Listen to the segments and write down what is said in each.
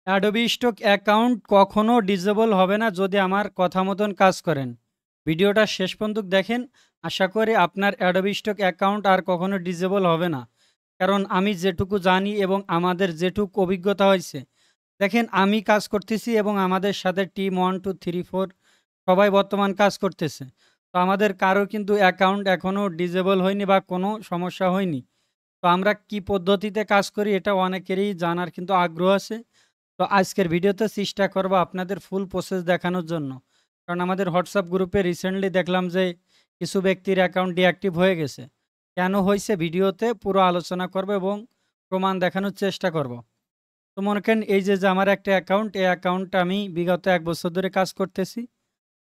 Adobe stock account কখনো disable হবে না যদি আমার কথা মতন কাজ করেন। ভিডিওটা শেষ পর্যন্ত দেখেন। আশা করি আপনার অ্যাডোবি স্টক অ্যাকাউন্ট আর কখনো ডিসেবল হবে না। কারণ আমি যেটুকু জানি এবং আমাদের যেটুকু অভিজ্ঞতা হয়েছে, দেখেন আমি কাজ করতেছি এবং আমাদের সাথে টিম 1, 2, 3, 4 সবাই বর্তমান কাজ করতেছে। তো আমাদের কারো কিন্তু অ্যাকাউন্ট এখনও ডিসেবল হয়নি বা কোনো সমস্যা হয়নি। তো আমরা কি পদ্ধতিতে কাজ করি এটা অনেকেরই জানার কিন্তু আগ্রহ আছে। তো আজকের ভিডিওতে চেষ্টা করব আপনাদের ফুল প্রসেস দেখানোর জন্য। কারণ আমাদের হোয়াটসঅ্যাপ গ্রুপে রিসেন্টলি দেখলাম যে কিছু ব্যক্তির অ্যাকাউন্ট ডিঅ্যাক্টিভ হয়ে গেছে। কেন হয়েছে ভিডিওতে পুরো আলোচনা করব এবং প্রমাণ দেখানোর চেষ্টা করব। তো মনে করেন এই যে আমার একটা অ্যাকাউন্ট, এই অ্যাকাউন্টটা আমি বিগত 1 বছর ধরে কাজ করতেছি।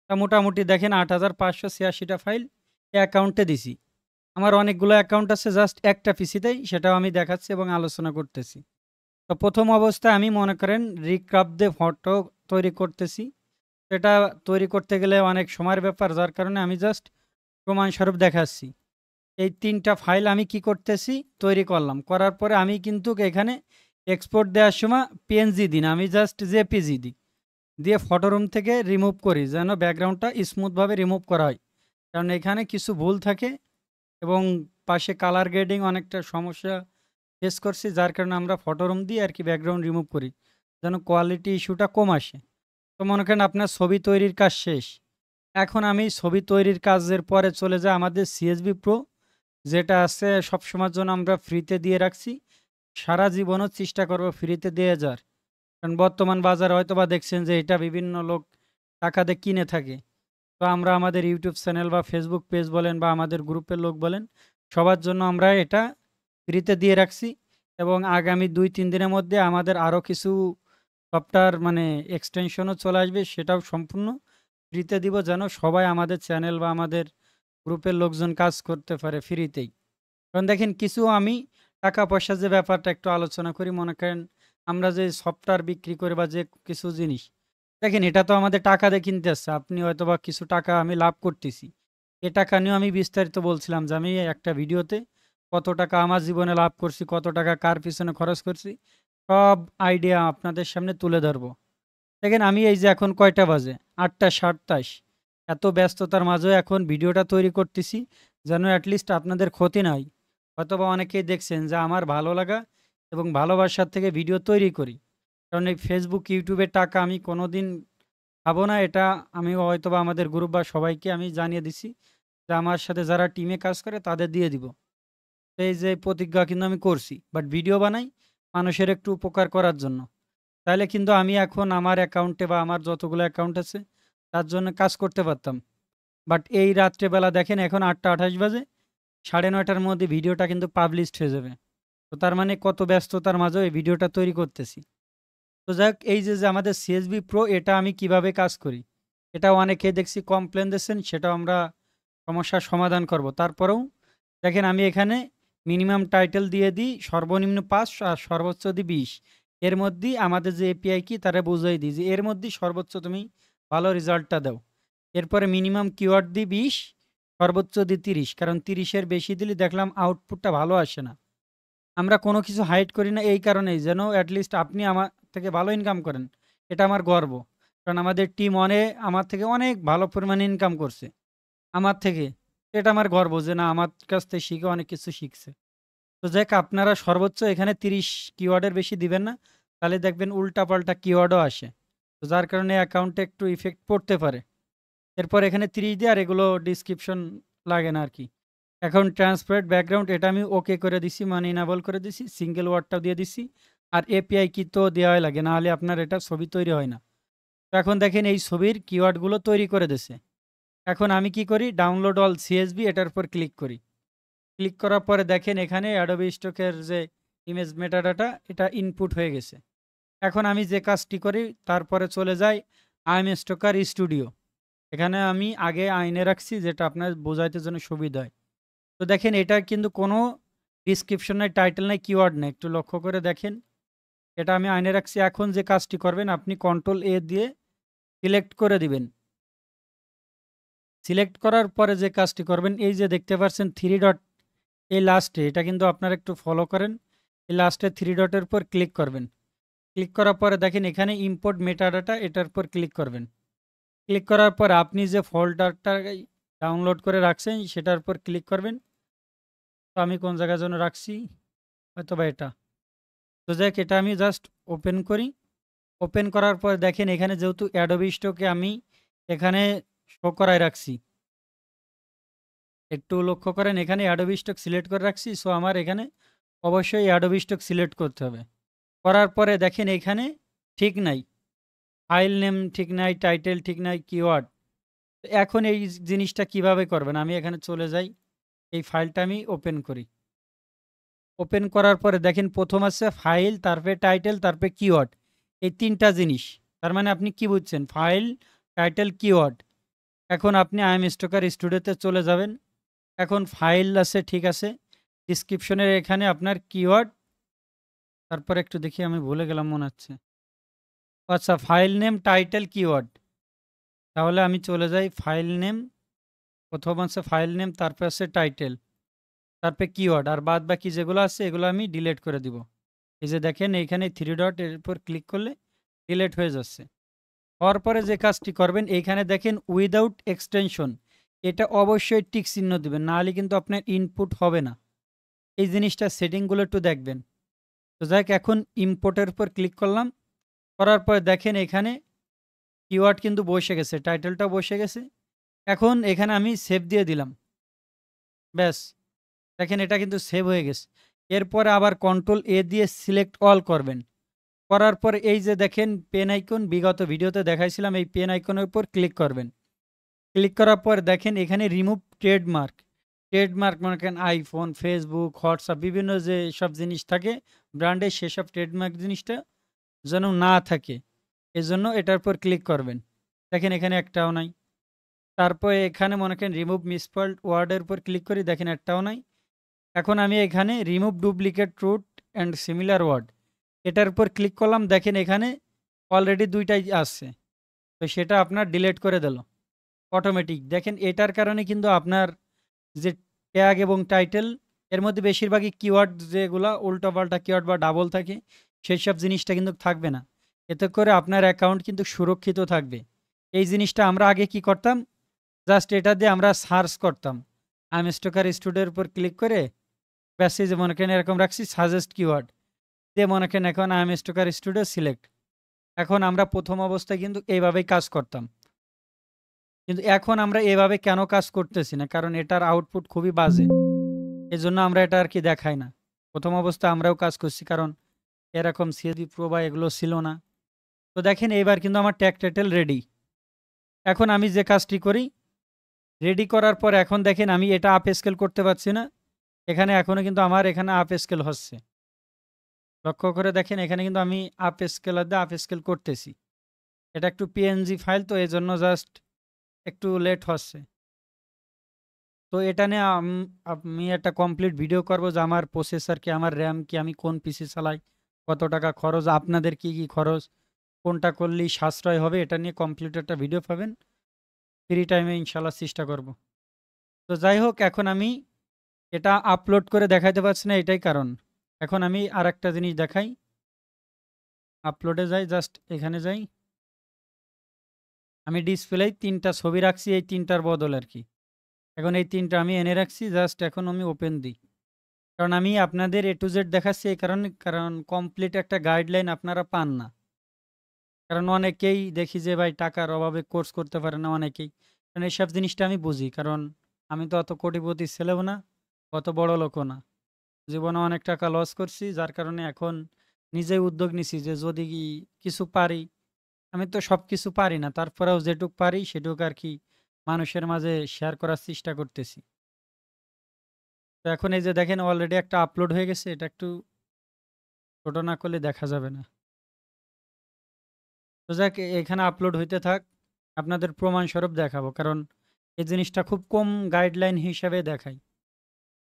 তা মোটামুটি দেখেন 8586টা ফাইল এই অ্যাকাউন্টে দিছি। আমার অনেকগুলো অ্যাকাউন্ট আছে, জাস্ট একটা পিসিতেই, সেটাও আমি দেখাচ্ছি এবং আলোচনা করতেছি। তো প্রথম অবস্থায় আমি মনে করেন রিক্রাফট দিয়ে ফটো তৈরি করতেছি। এটা তৈরি করতে গেলে অনেক সময়ের ব্যাপার, যার কারণে আমি জাস্ট প্রমাণস্বরূপ দেখাচ্ছি। এই 3টা ফাইল আমি কি করতেছি, তৈরি করলাম। করার পরে আমি কিন্তু এখানে এক্সপোর্ট দেওয়ার সময় পিএনজি দিই না, আমি জাস্ট জেপিজি দিই। দিয়ে ফটো রুম থেকে রিমুভ করি যেন ব্যাকগ্রাউন্ডটা স্মুথভাবে রিমুভ করা হয়। কারণ এখানে কিছু ভুল থাকে এবং পাশে কালার গ্রেডিং অনেকটা সমস্যা ফেস করছি, যার কারণে আমরা ফটো রুম দিয়ে আর কি ব্যাকগ্রাউন্ড রিমুভ করি যেন কোয়ালিটি ইস্যুটা কম আসে। তো মনে করেন আপনার ছবি তৈরির কাজ শেষ। এখন আমি ছবি তৈরির কাজের পরে চলে যাই আমাদের সিএসবি প্রো, যেটা আছে সবসময়ের জন্য আমরা ফ্রিতে দিয়ে রাখছি। সারা জীবনও চেষ্টা করবো ফ্রিতে দিয়ে যাওয়ার। কারণ বর্তমান বাজারে হয়তো বা দেখছেন যে এটা বিভিন্ন লোক টাকা দিয়ে কিনে থাকে। তো আমরা আমাদের ইউটিউব চ্যানেল বা ফেসবুক পেজ বলেন বা আমাদের গ্রুপের লোক বলেন, সবার জন্য আমরা এটা ফ্রিতে দিয়ে রাখছি। এবং আগামী 2-3 দিনের মধ্যে আমাদের আরও কিছু সফটওয়্যার মানে এক্সটেনশনও চলে আসবে, সেটাও সম্পূর্ণ ফ্রিতে দিব যেন সবাই আমাদের চ্যানেল বা আমাদের গ্রুপের লোকজন কাজ করতে পারে ফ্রিতেই। কারণ দেখেন কিছু আমি টাকা পয়সার যে ব্যাপারটা একটু আলোচনা করি। মনে করেন আমরা যে সফটওয়্যার বিক্রি করি বা যে কিছু জিনিস, দেখেন এটা তো আমাদের টাকা দিয়ে কিনতে আসছে। আপনি হয়তো বা কিছু টাকা আমি লাভ করতেছি, এ টাকা নিয়েও আমি বিস্তারিত বলছিলাম যে আমি একটা ভিডিওতে কত টাকা আমার জীবনে লাভ করছি, কত টাকা কার পিছনে খরচ করছি, সব আইডিয়া আপনাদের সামনে তুলে ধরবো। দেখেন আমি এই যে এখন কয়টা বাজে, 8টা 27, এত ব্যস্ততার মাঝেও এখন ভিডিওটা তৈরি করতেছি যেন অ্যাটলিস্ট আপনাদের ক্ষতি নাই। হয়তোবা অনেকেই দেখছেন যে আমার ভালো লাগা এবং ভালোবাসার থেকে ভিডিও তৈরি করি। কারণ এই ফেসবুক ইউটিউবের টাকা আমি কোনোদিন খাবো না, এটা আমি হয়তোবা আমাদের গ্রুপ বা সবাইকে আমি জানিয়ে দিছি যে আমার সাথে যারা টিমে কাজ করে তাদের দিয়ে দিব। তো এই যে প্রতিজ্ঞা কিন্তু আমি করছি, বাট ভিডিও বানাই মানুষের একটু উপকার করার জন্য। তাহলে কিন্তু আমি এখন আমার অ্যাকাউন্টে বা আমার যতগুলো অ্যাকাউন্ট আছে তার জন্য কাজ করতে পারতাম। বাট এই রাত্রেবেলা দেখেন এখন 8টা 28 বাজে, 9:30টার মধ্যে ভিডিওটা কিন্তু পাবলিশড হয়ে যাবে। তো তার মানে কত ব্যস্ততার মাঝেও এই ভিডিওটা তৈরি করতেছি। তো যাক, এই যে আমাদের সিএসবি প্রো, এটা আমি কিভাবে কাজ করি, এটা অনেকে দেখছি কমপ্লেন দিচ্ছেন, সেটাও আমরা সমস্যার সমাধান করব। তারপরেও দেখেন আমি এখানে মিনিমাম টাইটেল দিয়ে দিই সর্বনিম্ন 5 আর সর্বোচ্চ দিই 20। এর মধ্যেই আমাদের যে এপিআই কি তারা বুঝাই দিই যে এর মধ্যেই সর্বোচ্চ তুমি ভালো রেজাল্টটা দাও। এরপরে মিনিমাম কিওয়ার্ড দিই 20, সর্বোচ্চ দিই 30। কারণ 30-এর বেশি দিলে দেখলাম আউটপুটটা ভালো আসে না। আমরা কোনো কিছু হাইড করি না এই কারণেই যেন অ্যাটলিস্ট আপনি আমার থেকে ভালো ইনকাম করেন। এটা আমার গর্ব। কারণ আমাদের টিম আমার থেকে অনেক ভালো পরিমাণে ইনকাম করছে আমার থেকে। এটা আমার গর্ব যে না, আমার কাছ থেকে শিখে অনেক কিছু শিখছে। তো যাক, আপনারা সর্বোচ্চ এখানে 30 কিওয়ার্ডের বেশি দিবেন না, তাহলে দেখবেন উল্টাপাল্টা কিওয়ার্ডও আসে। তো যার কারণে অ্যাকাউন্টে একটু ইফেক্ট পড়তে পারে। এরপর এখানে 30 দিয়ে আর এগুলো ডিসক্রিপশন লাগে না আর কি। এখন ট্রান্সপারেন্ট ব্যাকগ্রাউন্ড এটা আমি ওকে করে দিছি, মানে ইনাবল করে দিছি, সিঙ্গেল ওয়ার্ডটাও দিয়ে দিছি। আর এপিআই কি তো দেওয়াই লাগে, না হলে আপনার এটা ছবি তৈরি হয় না। তো এখন দেখেন এই ছবির কিওয়ার্ডগুলো তৈরি করে দিছে। এখন আমি কি করি, ডাউনলোড অল সিএসবি এটার উপর ক্লিক করি। ক্লিক করার পরে দেখেন এখানে অ্যাডোবি স্টকের যে ইমেজ মেটাডাটা এটা ইনপুট হয়ে গেছে। এখন আমি যে কাজটি করি, তারপরে চলে যাই আইএম স্টোকার স্টুডিও। এখানে আমি আগে আইনে রাখছি যেটা আপনার বোঝাইতে জন্য সুবিধা হয়। তো দেখেন এটা কিন্তু কোনো ডিসক্রিপশন নাই, টাইটেল নাই, কিওয়ার্ড নেই, একটু লক্ষ্য করে দেখেন। এটা আমি আইনে রাখছি। এখন যে কাজটি করবেন, আপনি কন্ট্রোল এ দিয়ে সিলেক্ট করে দিবেন। সিলেক্ট করার পরে যে কাজটি করবেন, এই যে দেখতে পাচ্ছেন 3 ডট, এই লাস্টে এটা কিন্তু আপনারা একটু ফলো করেন। এই লাস্টে 3 ডটের উপর ক্লিক করবেন। ক্লিক করার পরে দেখেন এখানে ইম্পোর্ট মেটাডাটা, এটার উপর ক্লিক করবেন। ক্লিক করার পর আপনি যে ফোল্ডারটা ডাউনলোড করে রাখছেন সেটার উপর ক্লিক করবেন। তো আমি কোন জায়গার জন্য রাখছি, হয়তো বা এটা। তো যাই হোক, এটা আমি জাস্ট ওপেন করি। ওপেন করার পর দেখেন এখানে যেহেতু অ্যাডোবি স্টকে আমি এখানে শো করায় রাখছি, একটু লক্ষ্য করেন এখানে অ্যাডোবি স্টক সিলেক্ট করে রাখছি। সো আমার এখানে অবশ্যই অ্যাডোবি স্টক সিলেক্ট করতে হবে। করার পরে দেখেন এখানে ঠিক নাই, ফাইল নেম ঠিক নাই, টাইটেল ঠিক নাই, কিওয়ার্ড। এখন এই জিনিসটা কিভাবে করবেন, আমি এখানে চলে যাই, এই ফাইলটা আমি ওপেন করি। ওপেন করার পরে দেখেন প্রথম আছে ফাইল, তারপরে টাইটেল, তারপরে কিওয়ার্ড, এই তিনটা জিনিস। তার মানে আপনি কি বুঝছেন, ফাইল, টাইটেল, কিওয়ার্ড। এখন আপনি আই এম স্টোকার স্টুডিওতে চলে যাবেন। এখন ফাইল আছে, ঠিক আছে, ডিসক্রিপশনের এখানে আপনার কিওয়ার্ড, তারপর একটু দেখি, আমি ভুলে গেলাম মনে হচ্ছে। আচ্ছা, ফাইল নেম, টাইটেল, কিওয়ার্ড। তাহলে আমি চলে যাই ফাইল নেম, প্রথম আছে ফাইল নেম, তারপর আছে টাইটেল, তারপরে কিওয়ার্ড, আর বাদ বাকি যেগুলো আছে এগুলো আমি ডিলিট করে দিব। এই যে দেখেন এইখানে থ্রি ডট, এর উপর ক্লিক করলে ডিলিট হয়ে যাচ্ছে। হওয়ার পরে যে কাজটি করবেন, এইখানে দেখেন উইদাউট এক্সটেনশন, এটা অবশ্যই টিক চিহ্ন দিবেন, নাহলে কিন্তু আপনার ইনপুট হবে না। এই জিনিসটা সেটিংগুলো একটু দেখবেন। তো যাই হোক, এখন ইম্পোর্টের উপর ক্লিক করলাম। করার পরে দেখেন এখানে কিওয়ার্ড কিন্তু বসে গেছে, টাইটেলটাও বসে গেছে। এখন এখানে আমি সেভ দিয়ে দিলাম, ব্যাস। দেখেন এটা কিন্তু সেভ হয়ে গেছে। এরপরে আবার কন্ট্রোল এ দিয়ে সিলেক্ট অল করবেন। করার পর এই যে দেখেন পেন আইকন, বিগত ভিডিওতে দেখাইছিলাম, এই পেন আইকনের উপর ক্লিক করবেন। ক্লিক করার পর দেখেন এখানে রিমুভ ট্রেডমার্ক। ট্রেডমার্ক মনে করেন আইফোন, ফেসবুক, হোয়াটসঅ্যাপ, বিভিন্ন যে সব জিনিস থাকে ব্র্যান্ডের, সেসব ট্রেডমার্ক জিনিসটা যেন না থাকে, এজন্য এটার উপর ক্লিক করবেন। দেখেন এখানে একটাও নাই। তারপরে এখানে মনে করেন রিমুভ মিসস্পেলড ওয়ার্ডের উপর ক্লিক করি, দেখেন একটাও নাই। এখন আমি এখানে remove duplicate root and similar word, এটার উপর ক্লিক করলাম। দেখেন এখানে অলরেডি দুইটাই আসছে, তো সেটা আপনার ডিলিট করে দিল অটোমেটিক। দেখেন এটার কারণে কিন্তু আপনার যে ট্যাগ এবং টাইটেল, এর মধ্যে বেশিরভাগই কিওয়ার্ড যেগুলো উল্টোপাল্টা কিওয়ার্ড বা ডাবল থাকে, সেই সব জিনিসটা কিন্তু থাকবে না। এতে করে আপনার অ্যাকাউন্ট কিন্তু সুরক্ষিত থাকবে। এই জিনিসটা আমরা আগে কি করতাম, জাস্ট এটা দিয়ে আমরা সার্চ করতাম, আইএম স্টোকার স্টুডিওর উপর ক্লিক করে ব্যাস, এই যে মনে করেন এরকম রাখছি সাজেস্ট কিওয়ার্ড দিয়ে, মনে করেন এখন আইএম স্টোকার স্টুডিও সিলেক্ট। এখন আমরা প্রথম অবস্থায় কিন্তু এইভাবেই কাজ করতাম, কিন্তু এখন আমরা এভাবে কেন কাজ করতেছি না, কারণ এটার আউটপুট খুবই বাজে, এজন্য আমরা এটা আর কি দেখাই না। প্রথম অবস্থায় আমরাও কাজ করছি, কারণ এরকম সিএসভি প্রো বা এগুলো ছিল না। তো দেখেন এইবার কিন্তু আমার ট্যাগ টাইটেল রেডি। এখন আমি যে কাজটি করি, রেডি করার পর এখন দেখেন আমি এটা আপ স্কেল করতে পারছি না, এখানে এখনো কিন্তু আমার এখানে আপ স্কেল হচ্ছে। লক্ষ্য করে দেখেন এখানে কিন্তু আমি আপ স্কেলার দিয়ে আপ স্কেল করতেছি। এটা একটু পিএনজি ফাইল, তো এই জন্য জাস্ট একটু লেট হচ্ছে। তো এটা নিয়ে আমি একটা কমপ্লিট ভিডিও করব, যে আমার প্রসেসর কি, আমার র্যাম কি, আমি কোন পিসি চালাই, কত টাকা খরচ, আপনাদের কি কি খরচ, কোনটা করলেই সাশ্রয় হবে, এটা নিয়ে কমপ্লিট একটা ভিডিও পাবেন। ফ্রি টাইমে ইনশাল্লাহ চেষ্টা করব। তো যাই হোক, এখন আমি এটা আপলোড করে দেখাইতে পারছি না, এটাই কারণ। এখন আমি আর একটা জিনিস দেখাই, আপলোডে যাই, জাস্ট এখানে যাই, আমি ডিসপ্লে তিনটা ছবি রাখছি, এই তিনটার বদল আর কি। এখন এই তিনটা আমি এনে রাখছি, জাস্ট এখন আমি ওপেন দিই, কারণ আমি আপনাদের এ টু জেড দেখাচ্ছি এই কারণে, কারণ কমপ্লিট একটা গাইডলাইন আপনারা পান না। কারণ অনেকেই দেখি যে ভাই টাকার অভাবে কোর্স করতে পারে না অনেকেই, কারণ এইসব জিনিসটা আমি বুঝি, কারণ আমি তো অত কোটিপতি ছেলেও না, অত বড় লোকও না। জীবনে অনেক টাকা লস করছি, যার কারণে এখন নিজেই উদ্যোগ নিছি যে যদি কিছু পারি, আমি তো সব কিছু পারি না, তারপরেও যেটুক পারি সেটুক আর কি মানুষের মাঝে শেয়ার করার চেষ্টা করতেছি। তো এখন এই যে দেখেন অলরেডি একটা আপলোড হয়ে গেছে, এটা একটু ছোট না করলে দেখা যাবে না। তো যাক, এখানে আপলোড হইতে থাক, আপনাদের প্রমাণস্বরূপ দেখাবো, কারণ এই জিনিসটা খুব কম গাইডলাইন হিসাবে দেখাই।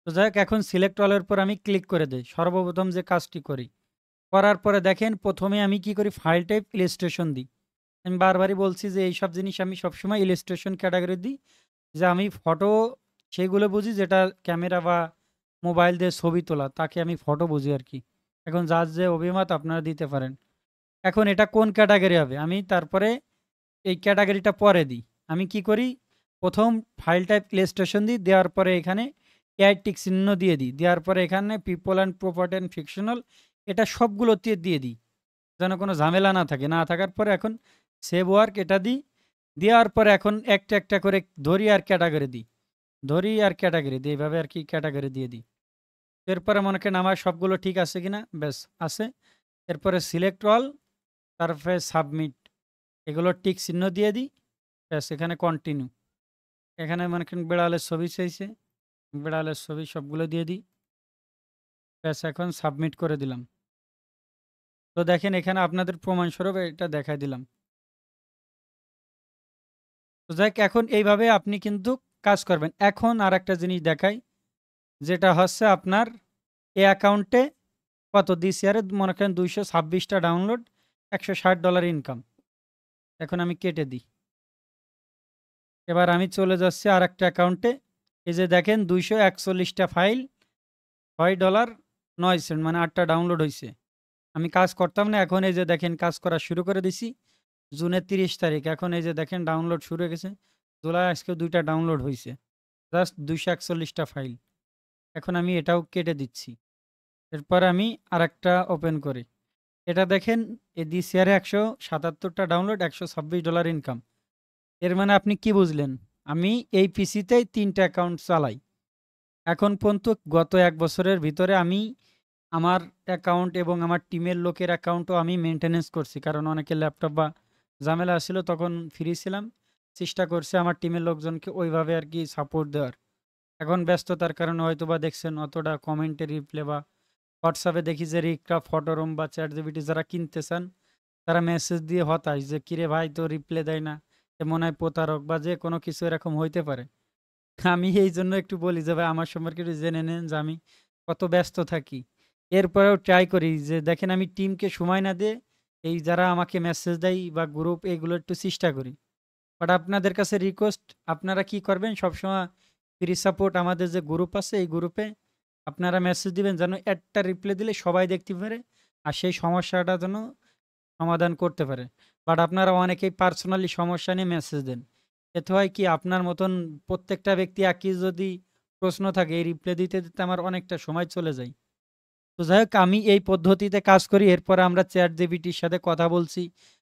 তো যাক, এখন সিলেক্ট অলের পর আমি ক্লিক করে দিই। সর্বপ্রথম যে কাজটি করি, করার পরে দেখেন প্রথমে আমি কি করি, ফাইল টাইপ ইলিস্ট্রেশন দিই। আমি বারবারই বলছি যে এই সব জিনিস আমি সবসময় ইলিস্ট্রেশন ক্যাটাগরি দিই, যে আমি ফটো সেগুলো বুঝি যেটা ক্যামেরা বা মোবাইল দিয়ে ছবি তোলা, তাকে আমি ফটো বুঝি আর কি। এখন যার যে অভিমত আপনারা দিতে পারেন। এখন এটা কোন ক্যাটাগরি হবে? আমি তারপরে এই ক্যাটাগরিটা পরে দিই। আমি কি করি? ১ম ফাইল টাইপ প্লে স্টেশন দিই, দেওয়ার পরে এখানে এড টিক চিহ্ন দিয়ে দিই। দেওয়ার পরে এখানে people and property and fictional এটা সবগুলোতে দিয়ে দিই। যেন কোনো ঝামেলা না থাকে। না থাকার পরে এখন সেভ ওয়ার্ক এটা দিই। দেওয়ার পরে এখন একটা, একটা করে ধরি আর ক্যাটাগরি দিই। ধরি আর ক্যাটাগরি দিই। এভাবে আরকি ক্যাটাগরি দিয়ে দিই। এরপরে মনে করেন আমার সবগুলো ঠিক আছে কিনা? ব্যাস আছে। এরপরে সিলেক্ট অল, তারপরে সাবমিট। এগুলো টিক চিহ্ন দিয়ে দিই। ব্যাস এখানে কন্টিনিউ। এখানে মনে করেন বিড়ালের ছবি চাইছে। বিড়ালের ছবি সবগুলো দিয়ে দিই। ব্যাস এখন সাবমিট করে দিলাম। তো দেখেন এখানে আপনাদের প্রমাণস্বরূপ এটা দেখাই দিলাম। তো যাই হোক এখন এইভাবে আপনি কিন্তু কাজ করবেন। এখন আরেকটা জিনিস দেখাই, যেটা হচ্ছে আপনার এই অ্যাকাউন্টে কত দিছি আরে মনে করেন ২২৬ টা ডাউনলোড, $১৬০ ইনকাম। এখন আমি কেটে দিই। এবার আমি চলে যাচ্ছি আরেকটা অ্যাকাউন্টে। এই যে দেখেন ২৪১ টা ফাইল, $৬.৯ মানে ৮ টা ডাউনলোড হইছে। আমি কাজ করতাম না, এখন এই যে দেখেন কাজ করা শুরু করে দিছি। জুনের ৩০ তারিখ। এখন এই যে দেখেন ডাউনলোড শুরু হয়ে গেছে। জুলাই আজকে ২ টা ডাউনলোড হইছে। জাস্ট ২৪১ টা ফাইল। এখন আমি এটাও কেটে দিচ্ছি। এরপর আমি আরেকটা ওপেন করি। এটা দেখেন এ দিছি আরে ১৭৭ টা ডাউনলোড, $১২৬ ইনকাম। এর মানে আপনি কি বুঝলেন? আমি এই পিসিতেই ৩ টা অ্যাকাউন্ট চালাই। এখন পর্যন্ত গত ১ বছরের ভিতরে আমি আমার অ্যাকাউন্ট এবং আমার টিমের লোকের অ্যাকাউন্টও আমি মেইনটেন্যান্স করছি। কারণ অনেকের ল্যাপটপ বা ঝামেলা ছিল, তখন ফ্রি ছিলাম। চেষ্টা করছি আমার টিমের লোকজনকে ওইভাবে আরকি সাপোর্ট দেওয়ার। এখন ব্যস্ততার কারণে হয়তোবা দেখছেন অতটা কমেন্টে রিপ্লাই বা হোয়াটসঅ্যাপে দেখি যে রিক্রাফট, ফটোরুম বা চ্যাটজিপিটি যারা কিনতে চান, তারা মেসেজ দিয়ে হতাশ যে, "কিরে ভাই তো রিপ্লাই দেয় না। এ মনে হয় প্রতারক বা যে কোনো কিছু এরকম হইতে পারে।" আমি এইজন্য একটু বলি যে, "ভাই আমার সম্পর্কে একটু জেনে নেন যে আমি কত ব্যস্ত থাকি।" এরপরেও ট্রাই করি যে দেখেন আমি টিমকে সময় না দিয়ে এই যারা আমাকে মেসেজ দেয় বা গ্রুপ এগুলো একটু চেষ্টা করি। বাট আপনাদের কাছে রিকোয়েস্ট, আপনারা কি করবেন সবসময় ফ্রি সাপোর্ট আমাদের যে গ্রুপ আছে এই গ্রুপে আপনারা মেসেজ দিবেন যেন একটা রিপ্লাই দিলে সবাই দেখতে পারে আর সেই সমস্যাটা যেন সমাধান করতে পারে। বাট আপনারা অনেকেই পার্সোনালি সমস্যা নিয়ে মেসেজ দেন। এতে হয় কি আপনার মতন প্রত্যেকটা ব্যক্তি একই যদি প্রশ্ন থাকে এই রিপ্লাই দিতে, দিতে আমার অনেকটা সময় চলে যায়। তো যাই হোক আমি এই পদ্ধতিতে কাজ করি। এরপরে আমরা ChatGPT-র সাথে কথা বলছি।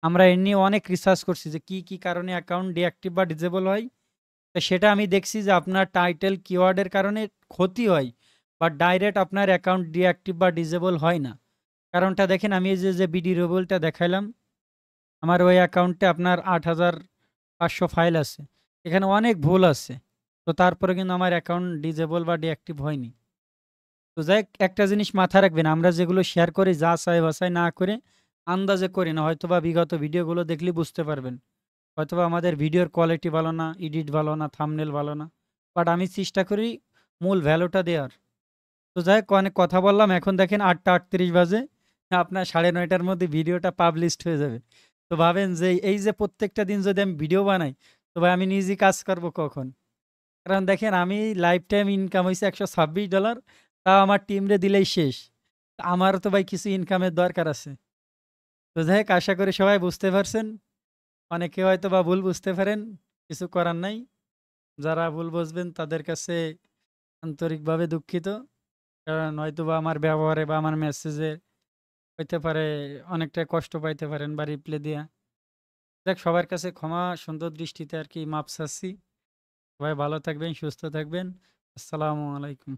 আমরা এ নিয়ে অনেক রিসার্চ করছি যে কি, কি কারণে অ্যাকাউন্ট ডিঅ্যাক্টিভ বা ডিসেবল হয়। তো সেটা আমি দেখছি যে আপনার টাইটেল কিওয়ার্ডের কারণে ক্ষতি হয়। বাট ডাইরেক্ট আপনার অ্যাকাউন্ট ডিঅ্যাক্টিভ বা ডিসেবল হয় না। কারণটা দেখেন আমি এই যে বিডি রুবেলটা দেখাইলাম, আমার ওই অ্যাকাউন্টে আপনার ৮৫০০ ফাইল আছে। এখানে অনেক ভুল আছে। তো তারপরে কিন্তু আমার অ্যাকাউন্ট ডিসেবল বা ডিঅ্যাক্টিভ হয়নি। তো যাই হোক একটা জিনিস মাথায় রাখবেন, আমরা যেগুলো শেয়ার করি যাচাই বাছাই না করে আন্দাজে করি না। হয়তোবা বিগত ভিডিওগুলো দেখলেই বুঝতে পারবেন। হয়তোবা আমাদের ভিডিওর কোয়ালিটি ভালো না, এডিট ভালো না, থাম্বনেল ভালো না। বাট আমি চেষ্টা করি মূল ভ্যালুটা দেওয়ার। তো যাই হোক অনেক কথা বললাম। এখন দেখেন ৮টা ৩৮ বাজে। আপনার ৯:৩০টার মধ্যে ভিডিওটা পাবলিশড হয়ে যাবে। তো ভাবেন যে এই যে প্রত্যেকটা দিন যদি আমি ভিডিও বানাই, তো ভাই আমি নিজেই কাজ করব কখন? কারণ দেখেন আমি লাইফ টাইম ইনকাম হইছে $১২৬, তাও আমার টিমরে দিলেই শেষ। আমারও তো ভাই কিছু ইনকামের দরকার আছে। তো যাই হোক আশা করি সবাই বুঝতে পারছেন। অনেকে হয়তোবা ভুল বুঝতে পারেন, কিছু করার নাই। যারা ভুল বুঝবেন তাদের কাছে আন্তরিকভাবে দুঃখিত। কারণ হয়তোবা আমার ব্যবহারে বা আমার মেসেজে হইতে পারে অনেকটা কষ্ট পাইতে পারেন বা রিপ্লাই দিয়া। যাক সবার কাছে ক্ষমা সুন্দর দৃষ্টিতে আরকি মাপ চাচ্ছি। সবাই ভালো থাকবেন, সুস্থ থাকবেন। আসসালামু আলাইকুম।